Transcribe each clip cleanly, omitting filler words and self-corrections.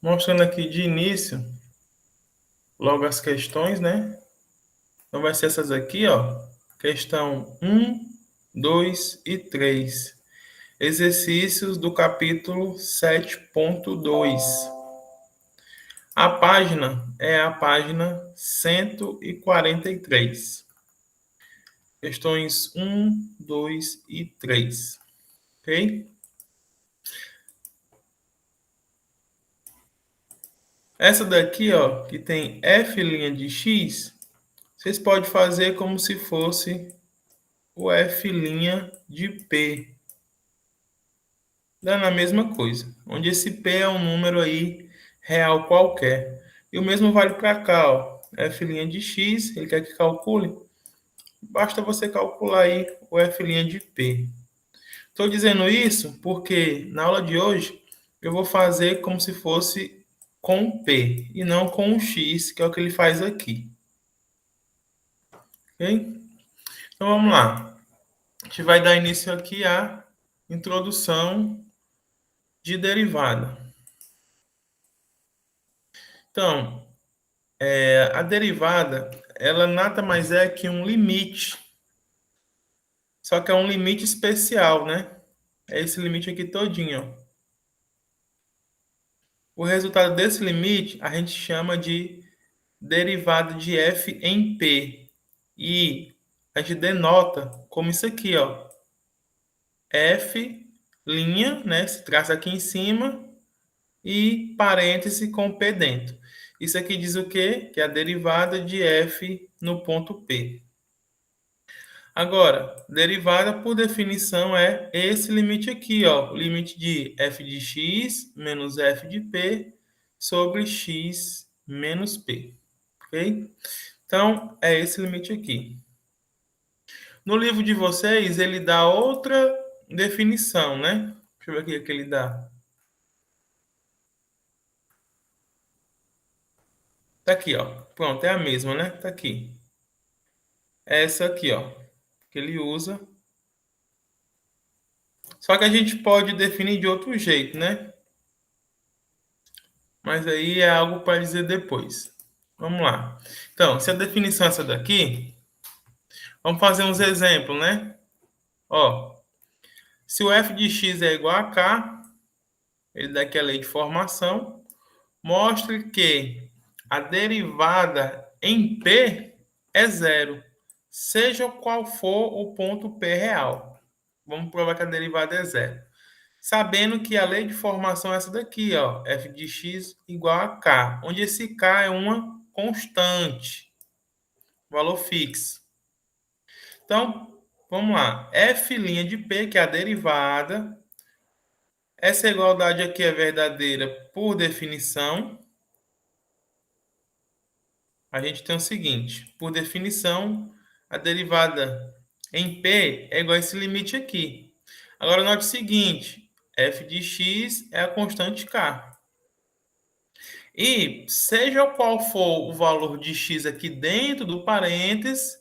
Mostrando aqui de início, logo as questões, né? Então, vai ser essas aqui, ó. Questão 1, 2 e 3. Exercícios do capítulo 7.2. A página é a página 143. Questões 1, 2 e 3. Ok? Essa daqui, ó, que tem f' de x, vocês podem fazer como se fosse o f' de p. Dando a mesma coisa. Onde esse p é um número aí real qualquer. E o mesmo vale para cá, ó. F' de x, ele quer que calcule. Basta você calcular aí o f' de p. Estou dizendo isso porque na aula de hoje eu vou fazer como se fosse com p e não com o x, que é o que ele faz aqui. Ok? Então vamos lá. A gente vai dar início aqui à introdução de derivada. Então, a derivada, ela nada mais é que um limite. Só que é um limite especial, né? É esse limite aqui todinho, ó. O resultado desse limite a gente chama de derivada de f em p. E a gente denota como isso aqui, ó. F', né? Se traça aqui em cima e parêntese com p dentro. Isso aqui diz o quê? Que é a derivada de f no ponto P. Agora, derivada por definição é esse limite aqui, ó, o limite de f de x menos f de p sobre x menos p, ok? Então, é esse limite aqui. No livro de vocês, ele dá outra definição, né? Deixa eu ver aqui o que ele dá. Tá aqui, ó. Pronto, é a mesma, né? Tá aqui. É essa aqui, ó, que ele usa. Só que a gente pode definir de outro jeito, né? Mas aí é algo para dizer depois. Vamos lá. Então, se a definição é essa daqui, vamos fazer uns exemplos, né? Ó, se o f de x é igual a k, ele dá aqui a lei de formação, mostre que a derivada em p é zero, seja qual for o ponto p real. Vamos provar que a derivada é zero. Sabendo que a lei de formação é essa daqui, ó, f de x igual a k, onde esse k é uma constante, valor fixo. Então, vamos lá. F' de p, que é a derivada. Essa igualdade aqui é verdadeira por definição. A gente tem o seguinte, por definição, a derivada em p é igual a esse limite aqui. Agora, note o seguinte, f de x é a constante k. E seja qual for o valor de x aqui dentro do parênteses,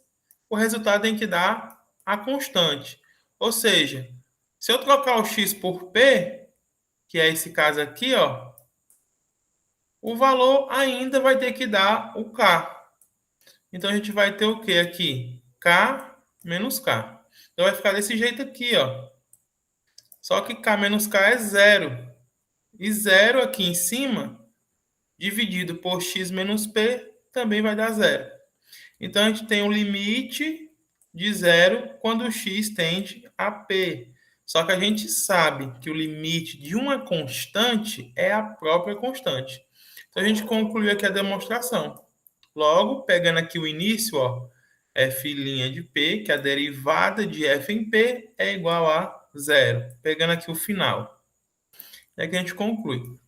o resultado tem que dar a constante. Ou seja, se eu trocar o x por p, que é esse caso aqui, ó, o valor ainda vai ter que dar o k. Então a gente vai ter o que aqui? K menos k. Então vai ficar desse jeito aqui, ó. Só que k menos k é zero. E zero aqui em cima, dividido por x menos p, também vai dar zero. Então, a gente tem um limite de zero quando o x tende a p. Só que a gente sabe que o limite de uma constante é a própria constante. Então, a gente concluiu aqui a demonstração. Logo, pegando aqui o início, ó, f' de p, que a derivada de f em p é igual a zero. Pegando aqui o final. É que a gente conclui.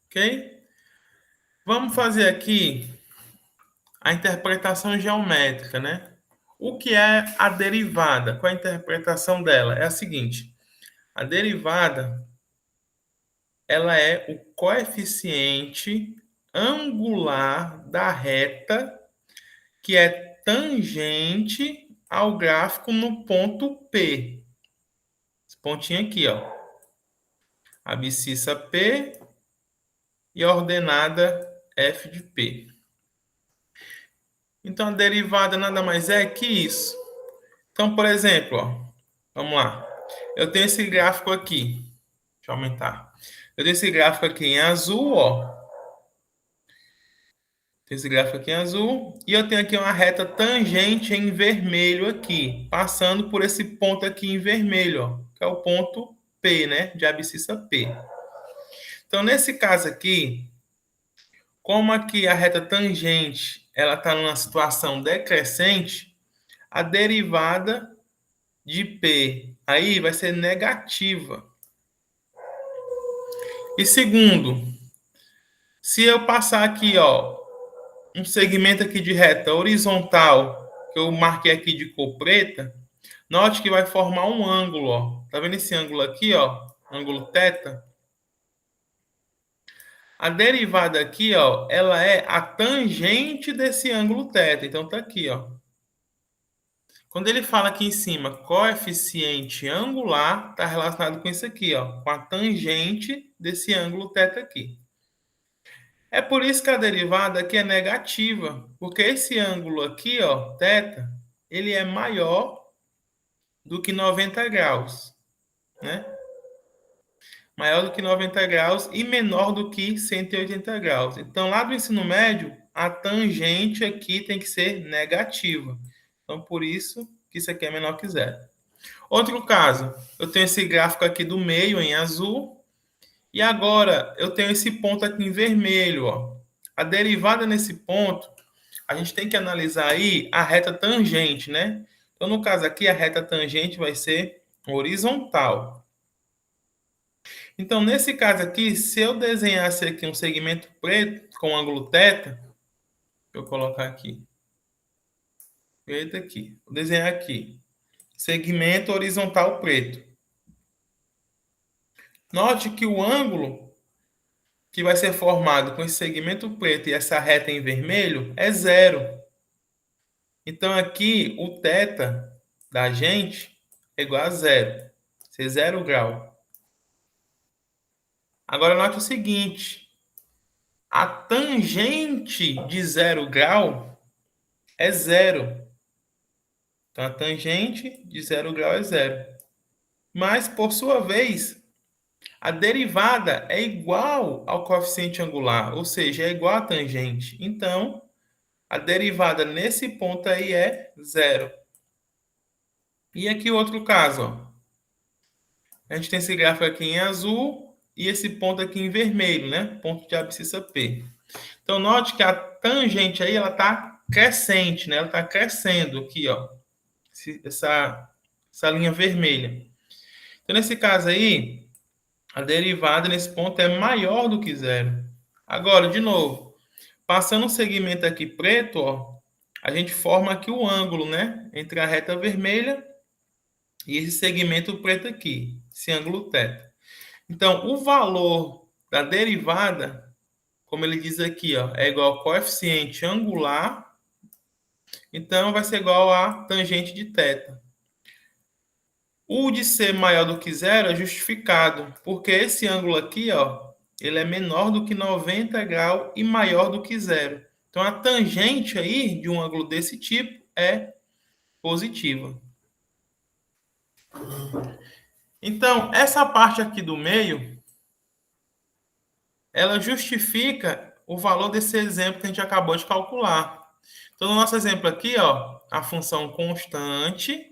Ok? Vamos fazer aqui a interpretação geométrica, né? O que é a derivada? Qual é a interpretação dela? É a seguinte: a derivada ela é o coeficiente angular da reta que é tangente ao gráfico no ponto P. Esse pontinho aqui, ó. abscissa P e a ordenada f de P. Então, a derivada nada mais é que isso. Então, por exemplo, ó, vamos lá. Eu tenho esse gráfico aqui. Deixa eu aumentar. Eu tenho esse gráfico aqui em azul, ó. Tenho esse gráfico aqui em azul. E eu tenho aqui uma reta tangente em vermelho aqui, passando por esse ponto aqui em vermelho, ó, que é o ponto P, né, de abscissa P. Então, nesse caso aqui, como aqui a reta tangente ela está numa situação decrescente, a derivada de P aí vai ser negativa. E segundo, se eu passar aqui, ó, um segmento aqui de reta horizontal, que eu marquei aqui de cor preta, note que vai formar um ângulo, ó. Tá vendo esse ângulo aqui, ó? Ângulo θ? A derivada aqui, ó, ela é a tangente desse ângulo θ. Então tá aqui, ó. Quando ele fala aqui em cima, coeficiente angular, está relacionado com isso aqui, ó, com a tangente desse ângulo θ aqui. É por isso que a derivada aqui é negativa, porque esse ângulo aqui, ó, θ, ele é maior do que 90 graus, né? Maior do que 90 graus e menor do que 180 graus. Então, lá do ensino médio, a tangente aqui tem que ser negativa. Então, por isso que isso aqui é menor que zero. Outro caso, eu tenho esse gráfico aqui do meio em azul, e agora eu tenho esse ponto aqui em vermelho, ó. A derivada nesse ponto, a gente tem que analisar aí a reta tangente, né? Então, no caso aqui, a reta tangente vai ser horizontal. Então, nesse caso aqui, se eu desenhasse aqui um segmento preto com ângulo θ, vou colocar aqui, preto aqui, vou desenhar aqui, segmento horizontal preto. Note que o ângulo que vai ser formado com esse segmento preto e essa reta em vermelho é zero. Então, aqui, o θ da gente é igual a zero. Ser 0 grau. Agora, note o seguinte. A tangente de 0 grau é zero. Então, a tangente de 0 grau é zero. Mas, por sua vez, a derivada é igual ao coeficiente angular, ou seja, é igual à tangente. Então, a derivada nesse ponto aí é zero. E aqui outro caso, ó. A gente tem esse gráfico aqui em azul e esse ponto aqui em vermelho, né? Ponto de abscissa P. Então, note que a tangente aí, ela está crescente, né? Ela está crescendo aqui, ó. Essa linha vermelha. Então, nesse caso aí, a derivada nesse ponto é maior do que zero. Agora, de novo, passando um segmento aqui preto, ó, a gente forma aqui o ângulo, né? Entre a reta vermelha e esse segmento preto aqui, esse ângulo θ. Então, o valor da derivada, como ele diz aqui, ó, é igual ao coeficiente angular, então vai ser igual a tangente de θ. O de ser maior do que zero é justificado, porque esse ângulo aqui, ó, ele é menor do que 90 graus e maior do que zero. Então, a tangente aí de um ângulo desse tipo é positiva. Então, essa parte aqui do meio, ela justifica o valor desse exemplo que a gente acabou de calcular. Então, no nosso exemplo aqui, ó, a função constante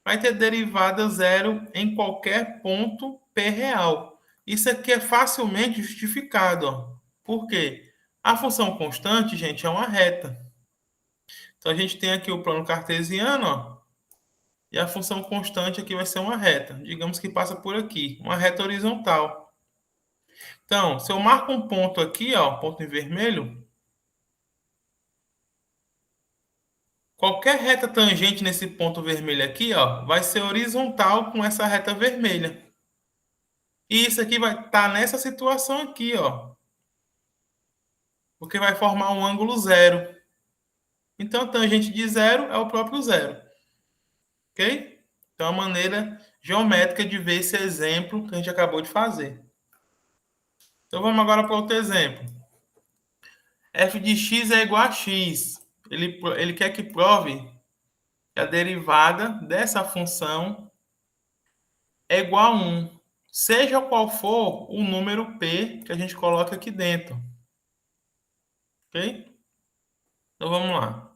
vai ter derivada zero em qualquer ponto P real. Isso aqui é facilmente justificado. Ó. Por quê? A função constante, gente, é uma reta. Então, a gente tem aqui o plano cartesiano, ó, e a função constante aqui vai ser uma reta. Digamos que passa por aqui, uma reta horizontal. Então, se eu marco um ponto aqui, ó, ponto em vermelho, qualquer reta tangente nesse ponto vermelho aqui, ó, vai ser horizontal com essa reta vermelha. E isso aqui vai estar nessa situação aqui, ó. Porque vai formar um ângulo zero. Então, a tangente de zero é o próprio zero. Ok? Então, é uma maneira geométrica de ver esse exemplo que a gente acabou de fazer. Então vamos agora para outro exemplo. F de x é igual a x. Ele quer que prove que a derivada dessa função é igual a 1, seja qual for o número p que a gente coloca aqui dentro. Ok? Então vamos lá.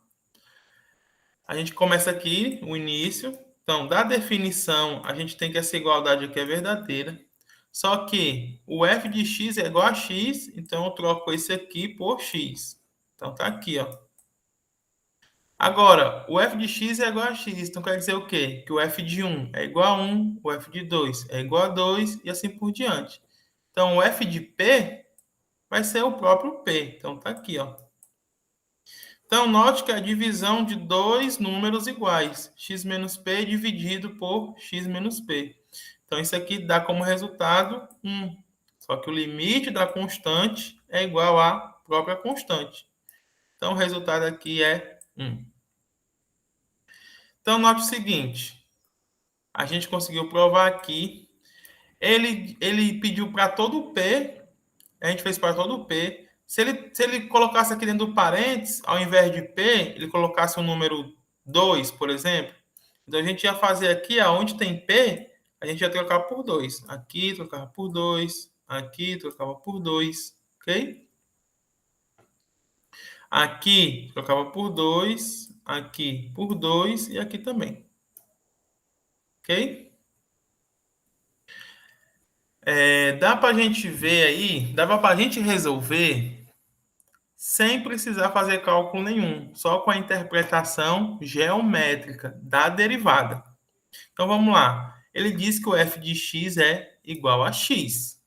A gente começa aqui o início. Então, da definição, a gente tem que essa igualdade aqui é verdadeira. Só que o f de x é igual a x, então eu troco esse aqui por x. Então tá aqui, ó. Agora, o f de x é igual a x, então quer dizer o quê? Que o f de 1 é igual a 1, o f de 2 é igual a 2 e assim por diante. Então, o f de p vai ser o próprio p. Então tá aqui, ó. Então, note que a divisão de dois números iguais, x menos p dividido por x menos p. Então, isso aqui dá como resultado 1. Só que o limite da constante é igual à própria constante. Então, o resultado aqui é 1. Então, note o seguinte. A gente conseguiu provar aqui. Ele pediu para todo o P, a gente fez para todo o P. Se ele colocasse aqui dentro do parênteses, ao invés de P, ele colocasse o número 2, por exemplo. Então, a gente ia fazer aqui, onde tem P, a gente ia trocar por 2. Aqui, trocava por 2. Aqui, trocava por 2. Ok? Aqui, trocava por 2. Aqui, por 2. E aqui também. Ok? Dá para a gente ver aí, dava para a gente resolver sem precisar fazer cálculo nenhum, só com a interpretação geométrica da derivada. Então vamos lá. Ele diz que o f de x é igual a x.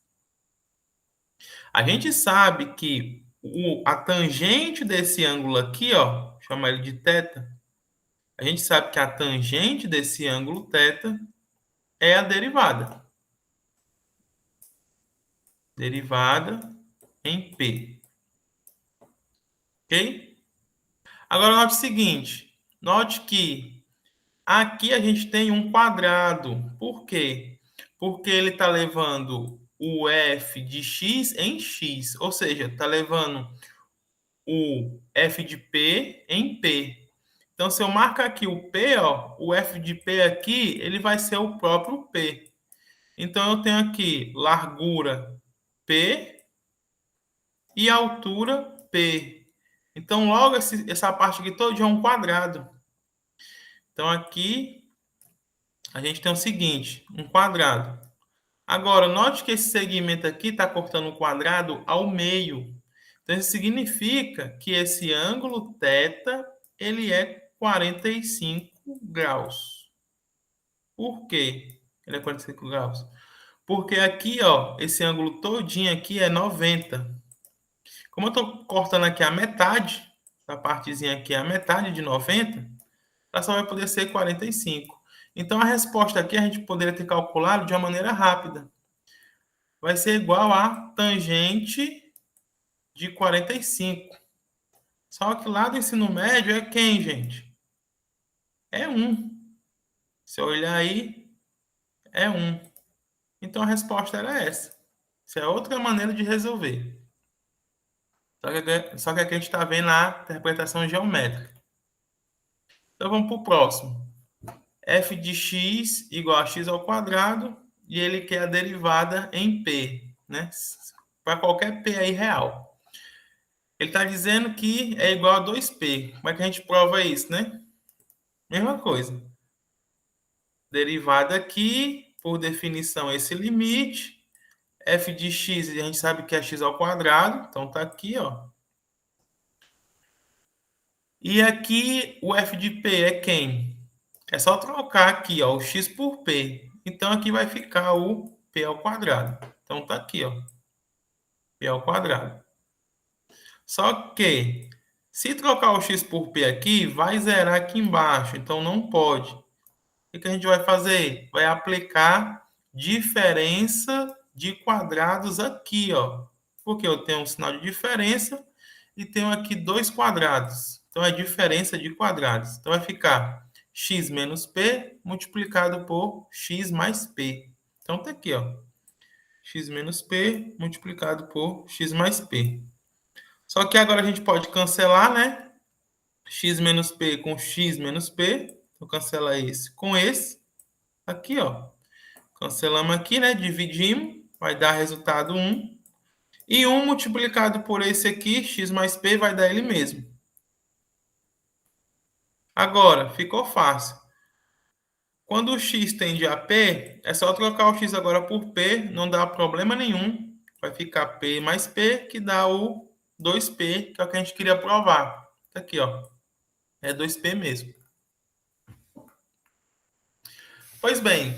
A gente sabe que a tangente desse ângulo aqui, ó, chama ele de θ. A gente sabe que a tangente desse ângulo θ é a derivada. Derivada em p. Ok? Agora note o seguinte. Note que aqui a gente tem um quadrado. Por quê? Porque ele está levando o f de x em x. Ou seja, está levando o f de p em p. Então, se eu marcar aqui o p, ó, o f de p aqui, ele vai ser o próprio p. Então, eu tenho aqui largura p e altura p. Então, logo, essa parte aqui toda é um quadrado. Então, aqui a gente tem o seguinte, um quadrado. Agora, note que esse segmento aqui está cortando o quadrado ao meio. Então, isso significa que esse ângulo θ, ele é 45 graus. Por quê? Ele é 45 graus. Porque aqui, ó, esse ângulo todinho aqui é 90. Como eu estou cortando aqui a metade, essa partezinha aqui é a metade de 90, ela só vai poder ser 45. Então, a resposta aqui a gente poderia ter calculado de uma maneira rápida. Vai ser igual a tangente de 45. Só que lá do ensino médio é quem, gente? É 1. Se eu olhar aí, é 1. Então, a resposta era essa. Isso é outra maneira de resolver. Só que aqui a gente está vendo a interpretação geométrica. Então, vamos para o próximo. F de x igual a x ao quadrado e ele quer a derivada em p, né? Para qualquer p aí real. Ele está dizendo que é igual a 2p. Como é que a gente prova isso, né? Mesma coisa. Derivada aqui, por definição, esse limite. F de x, a gente sabe que é x ao quadrado. Então, está aqui, ó. E aqui, o f de p é quem? É só trocar aqui, ó, o x por p. Então, aqui vai ficar o p ao quadrado. Então, tá aqui, ó, p ao quadrado. Só que, se trocar o x por p aqui, vai zerar aqui embaixo. Então, não pode. O que a gente vai fazer? Vai aplicar diferença de quadrados aqui, ó. Porque eu tenho um sinal de diferença e tenho aqui dois quadrados. Então, é diferença de quadrados. Então, vai ficar x menos p multiplicado por x mais p. Então, tá aqui, ó. x menos p multiplicado por x mais p. Só que agora a gente pode cancelar, né? X menos p com x menos p. Então, cancela esse com esse. Aqui, ó. Cancelamos aqui, né? Dividimos. Vai dar resultado 1. E 1 multiplicado por esse aqui, x mais p, vai dar ele mesmo. Agora, ficou fácil. Quando o x tende a p, é só trocar o x agora por p, não dá problema nenhum. Vai ficar p mais p, que dá o 2p, que é o que a gente queria provar. Tá aqui, ó. É 2p mesmo. Pois bem,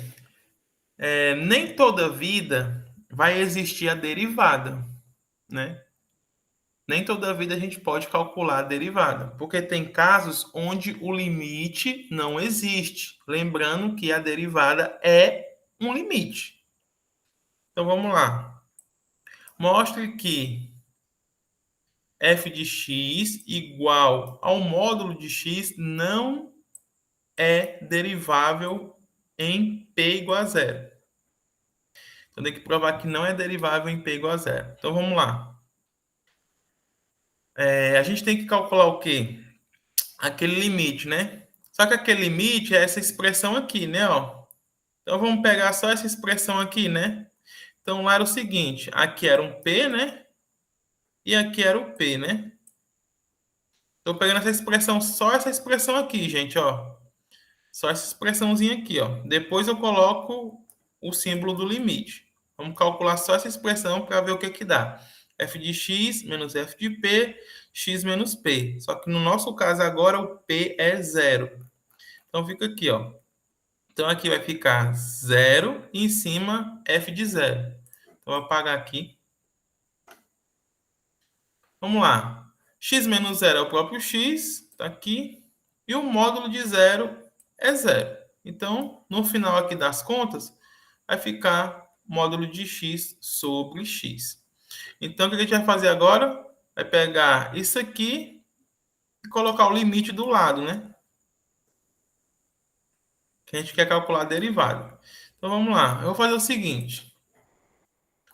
nem toda vida vai existir a derivada, né? Nem toda vida a gente pode calcular a derivada, porque tem casos onde o limite não existe. Lembrando que a derivada é um limite. Então vamos lá. Mostre que f de x igual ao módulo de x não é derivável em p igual a zero. Então tem que provar que não é derivável em p igual a zero. Então vamos lá. A gente tem que calcular o quê? Aquele limite, né? Só que aquele limite é essa expressão aqui, né? Ó. Então vamos pegar só essa expressão aqui, né? Então lá era o seguinte, aqui era um P, né? E aqui era o P, né? Estou pegando essa expressão, só essa expressão aqui, gente, ó. Só essa expressãozinha aqui, ó. Depois eu coloco o símbolo do limite. Vamos calcular só essa expressão para ver o que que dá. F de x menos f de p, x menos p. Só que no nosso caso agora o p é zero. Então fica aqui, ó. Então aqui vai ficar zero e em cima f de zero. Então vou apagar aqui. Vamos lá. X menos zero é o próprio x, tá aqui. E o módulo de zero é zero. Então, no final aqui das contas, vai ficar módulo de x sobre x. Então, o que a gente vai fazer agora? Vai pegar isso aqui e colocar o limite do lado, né? Que a gente quer calcular a derivada. Então, vamos lá. Eu vou fazer o seguinte.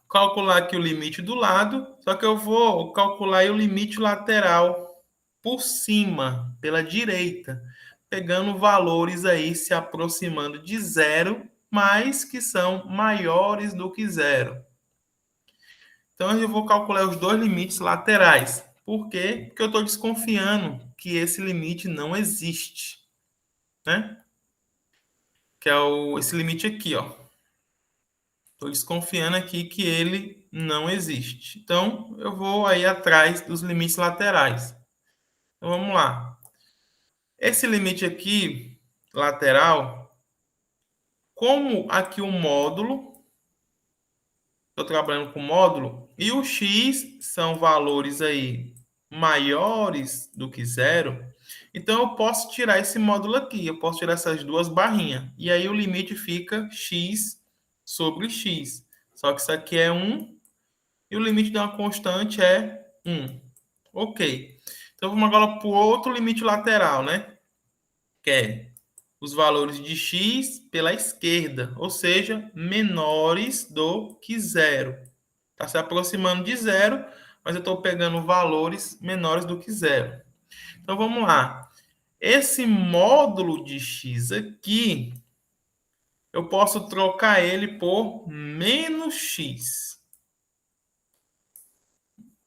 Calcular aqui o limite do lado, só que eu vou calcular o limite lateral por cima, pela direita, pegando valores aí se aproximando de zero, mas que são maiores do que zero. Então eu vou calcular os dois limites laterais. Por quê? Porque eu estou desconfiando que esse limite não existe, né? Que é esse limite aqui, ó. Estou desconfiando aqui que ele não existe. Então, eu vou aí atrás dos limites laterais. Então, vamos lá. Esse limite aqui, lateral, como aqui o módulo, estou trabalhando com módulo, e o x são valores aí maiores do que zero, então eu posso tirar esse módulo aqui, eu posso tirar essas duas barrinhas, e aí o limite fica x sobre x. Só que isso aqui é 1 e o limite de uma constante é 1. Ok. Então vamos agora para o outro limite lateral, né? Que é os valores de x pela esquerda, ou seja, menores do que zero. Está se aproximando de zero, mas eu estou pegando valores menores do que zero. Então vamos lá. Esse módulo de x aqui, eu posso trocar ele por menos x.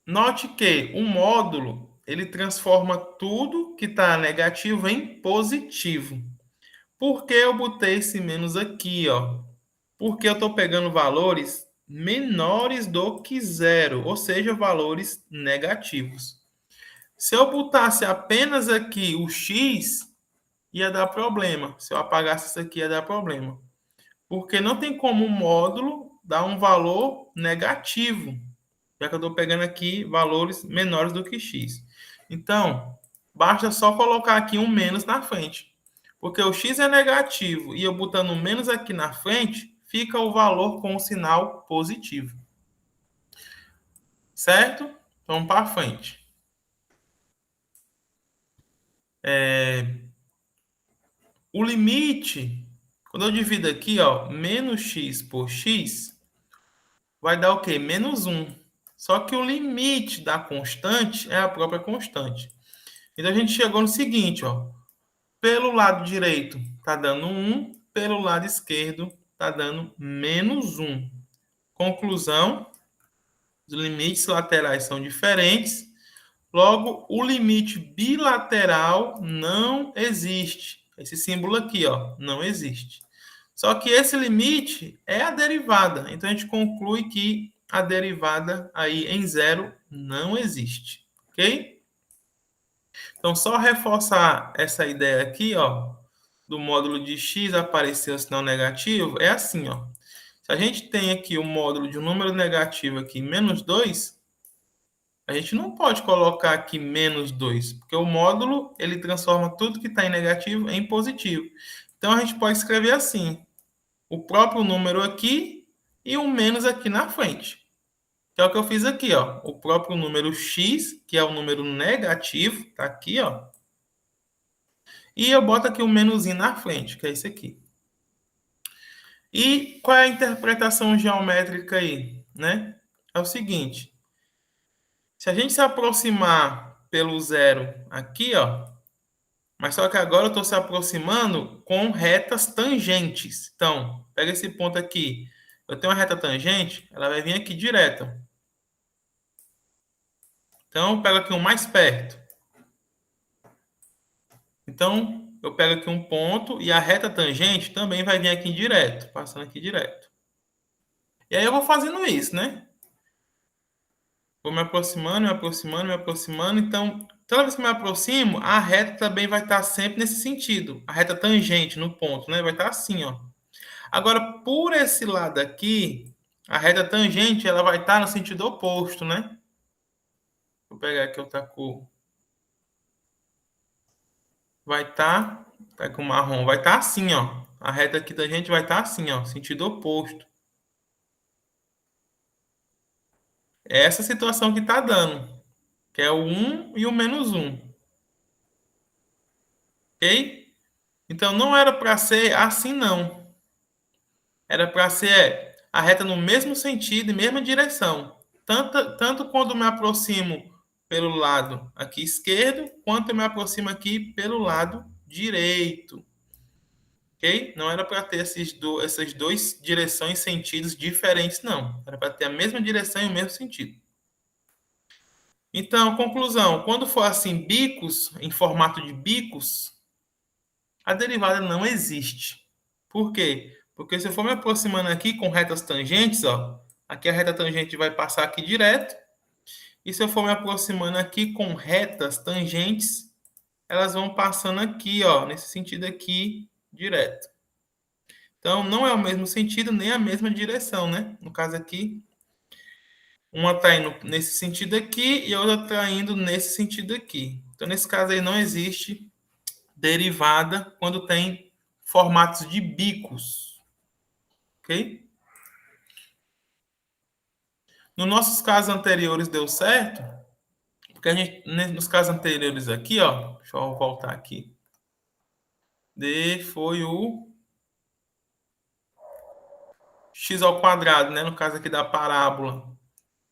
Note que o módulo ele transforma tudo que está negativo em positivo. Por que eu botei esse menos aqui, ó? Porque eu estou pegando valores menores do que zero, ou seja, valores negativos. Se eu botasse apenas aqui o x, ia dar problema. Se eu apagasse isso aqui, ia dar problema. Porque não tem como um módulo dar um valor negativo, já que eu estou pegando aqui valores menores do que x. Então, basta só colocar aqui um menos na frente. Porque o x é negativo e eu botando um menos aqui na frente, fica o valor com o sinal positivo. Certo? Vamos para frente. O limite, quando eu divido aqui, ó, menos x por x, vai dar o quê? Menos 1. Só que o limite da constante é a própria constante. Então, a gente chegou no seguinte, ó. Pelo lado direito está dando 1, pelo lado esquerdo está dando menos 1. Conclusão, os limites laterais são diferentes, logo o limite bilateral não existe. Esse símbolo aqui, ó, não existe. Só que esse limite é a derivada, então a gente conclui que a derivada aí em zero não existe, ok? Então, só reforçar essa ideia aqui, ó, do módulo de x aparecer o sinal negativo, é assim, ó. Se a gente tem aqui o módulo de um número negativo aqui, menos 2, a gente não pode colocar aqui menos 2, porque o módulo, ele transforma tudo que está em negativo em positivo. Então, a gente pode escrever assim, o próprio número aqui e um menos aqui na frente. Que é o que eu fiz aqui, ó. O próprio número x, que é o número negativo, tá aqui, ó. E eu boto aqui um menuzinho na frente, que é isso aqui. E qual é a interpretação geométrica aí, né? É o seguinte, se a gente se aproximar pelo zero aqui, ó, mas só que agora eu estou se aproximando com retas tangentes. Então, pega esse ponto aqui, eu tenho uma reta tangente, ela vai vir aqui direto. Então, eu pego aqui um mais perto. Então, eu pego aqui um ponto e a reta tangente também vai vir aqui direto, passando aqui direto. E aí eu vou fazendo isso, né? Vou me aproximando, me aproximando, me aproximando. Então, toda vez que eu me aproximo, a reta também vai estar sempre nesse sentido. A reta tangente no ponto, né? Vai estar assim, ó. Agora, por esse lado aqui, a reta tangente, ela vai estar no sentido oposto, né? Vou pegar aqui outra cor. Vai estar, tá com marrom, vai estar assim, ó. A reta aqui tangente vai estar assim, ó, sentido oposto. É essa situação que está dando, que é o 1 e o menos 1. Ok? Então, não era para ser assim, não. Era para ser a reta no mesmo sentido e mesma direção. Tanto quando me aproximo pelo lado aqui esquerdo, quanto eu me aproximo aqui pelo lado direito. Ok? Não era para ter essas duas direções, sentidos diferentes, não. Era para ter a mesma direção e o mesmo sentido. Então, conclusão, quando for assim, bicos, em formato de bicos, a derivada não existe. Por quê? Porque se eu for me aproximando aqui com retas tangentes, ó, aqui a reta tangente vai passar aqui direto, e se eu for me aproximando aqui com retas tangentes, elas vão passando aqui, ó, nesse sentido aqui, direto. Então, não é o mesmo sentido, nem a mesma direção, né? No caso aqui, uma está indo nesse sentido aqui e a outra está indo nesse sentido aqui. Então, nesse caso aí, não existe derivada quando tem formatos de bicos. Ok? Nos nossos casos anteriores deu certo, porque a gente, nos casos anteriores aqui, ó, deixa eu voltar aqui. D foi o x ao quadrado, né? No caso aqui da parábola.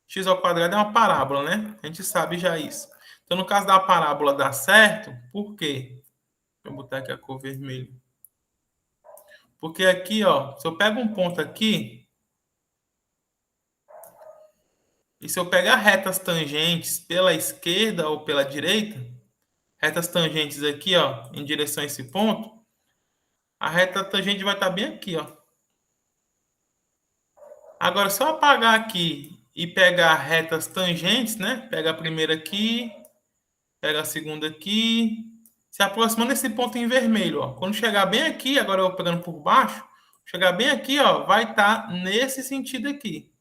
X ao quadrado é uma parábola, né? A gente sabe já isso. Então, no caso da parábola dá certo, por quê? Deixa eu botar aqui a cor vermelha. Porque aqui, ó, se eu pego um ponto aqui, e se eu pegar retas tangentes pela esquerda ou pela direita, retas tangentes aqui, ó, em direção a esse ponto, a reta tangente vai estar bem aqui, ó. Agora, se eu apagar aqui e pegar retas tangentes, né? Pega a primeira aqui, pega a segunda aqui, se aproximando desse ponto em vermelho, ó. Quando chegar bem aqui, agora eu vou pegando por baixo, chegar bem aqui, ó, vai estar nesse sentido aqui.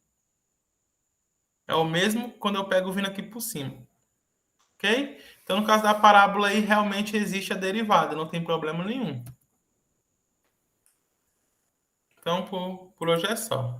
É o mesmo quando eu pego vindo aqui por cima. Ok? Então, no caso da parábola aí, realmente existe a derivada, não tem problema nenhum. Então, por hoje é só.